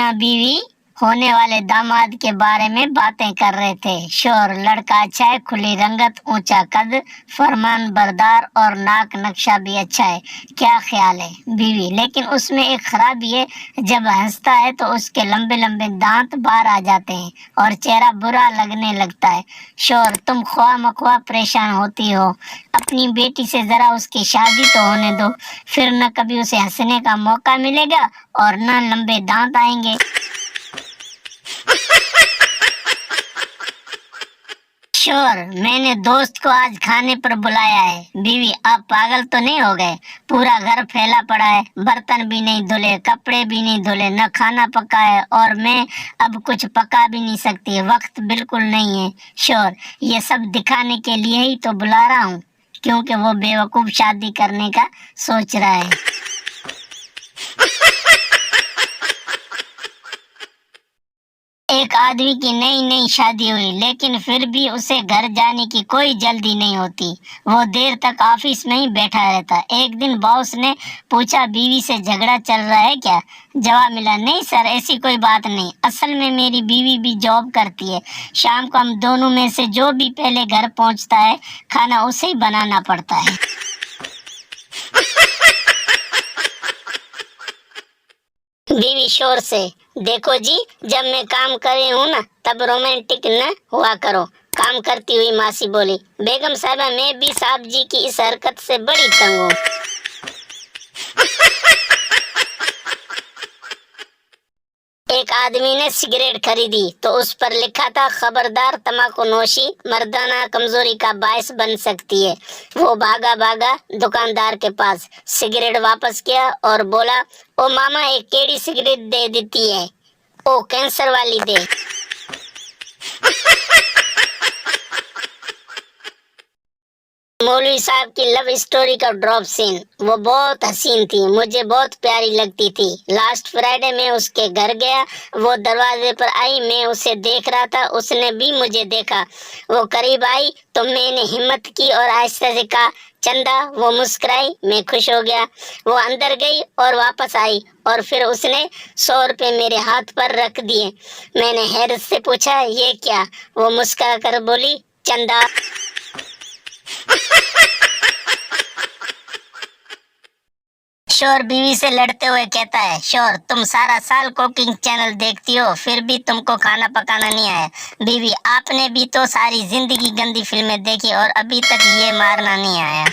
میاں بیوی ہونے والے داماد کے بارے میں باتیں کر رہے تھے۔ شوہر: لڑکا اچھا ہے، کھلی رنگت، اونچا قد، فرمان بردار اور ناک نقشہ بھی اچھا ہے، کیا خیال ہے؟ بیوی: لیکن اس میں ایک خرابی ہے، جب ہنستا ہے تو اس کے لمبے لمبے دانت باہر آ جاتے ہیں اور چہرہ برا لگنے لگتا ہے۔ شوہر: تم خواہ مخواہ پریشان ہوتی ہو، اپنی بیٹی سے ذرا اس کی شادی تو ہونے دو، پھر نہ کبھی اسے ہنسنے کا موقع ملے گا اور نہ لمبے دانت آئیں گے۔ شوہر: میں نے دوست کو آج کھانے پر بلایا ہے۔ بیوی: آپ پاگل تو نہیں ہو گئے؟ پورا گھر پھیلا پڑا ہے، برتن بھی نہیں دھلے، کپڑے بھی نہیں دھلے، نہ کھانا پکا ہے، اور میں اب کچھ پکا بھی نہیں سکتی، وقت بالکل نہیں ہے۔ شوہر: یہ سب دکھانے کے لیے ہی تو بلا رہا ہوں، کیونکہ وہ بے وقوف شادی کرنے کا سوچ رہا ہے۔ ایک آدمی کی نئی نئی شادی ہوئی، لیکن پھر بھی اسے گھر جانے کی کوئی جلدی نہیں ہوتی، وہ دیر تک آفس میں ہی بیٹھا رہتا۔ ایک دن باس نے پوچھا، بیوی سے جھگڑا چل رہا ہے کیا؟ جواب ملا، نہیں سر، ایسی کوئی بات نہیں، اصل میں میری بیوی بھی جاب کرتی ہے، شام کو ہم دونوں میں سے جو بھی پہلے گھر پہنچتا ہے کھانا اسے ہی بنانا پڑتا ہے۔ بیوی شور سے: دیکھو جی، جب میں کام کر رہی ہوں نا تب رومانٹک نہ ہوا کرو۔ کام کرتی ہوئی ماسی بولی: بیگم صاحبہ، میں بھی صاحب جی کی اس حرکت سے بڑی تنگ ہوں۔ ایک آدمی نے سگریٹ خریدی تو اس پر لکھا تھا، خبردار، تمباکو نوشی مردانہ کمزوری کا باعث بن سکتی ہے۔ وہ بھاگا دکاندار کے پاس، سگریٹ واپس کیا اور بولا، او ماما، ایک کیڑی سگریٹ دے دیتی ہے، او کینسر والی دے۔ مولوی صاحب کی لو اسٹوری کا ڈراپ سین۔ وہ بہت حسین تھی، مجھے بہت پیاری لگتی تھی۔ لاسٹ فرائیڈے میں اس کے گھر گیا، وہ دروازے پر آئی، میں اسے دیکھ رہا تھا، اس نے بھی مجھے دیکھا، وہ قریب آئی تو میں نے ہمت کی اور آہستہ سے کہا، چندا۔ وہ مسکرائی، میں خوش ہو گیا۔ وہ اندر گئی اور واپس آئی اور پھر اس نے 100 روپے میرے ہاتھ پر رکھ دیے۔ میں نے حیرت سے پوچھا، یہ کیا؟ وہ مسکرا کر بولی، چندا۔ شوہر بیوی سے لڑتے ہوئے کہتا ہے: شوہر، تم سارا سال کوکنگ چینل دیکھتی ہو، پھر بھی تم کو کھانا پکانا نہیں آیا۔ بیوی: آپ نے بھی تو ساری زندگی گندی فلمیں دیکھی اور ابھی تک یہ مارنا نہیں آیا۔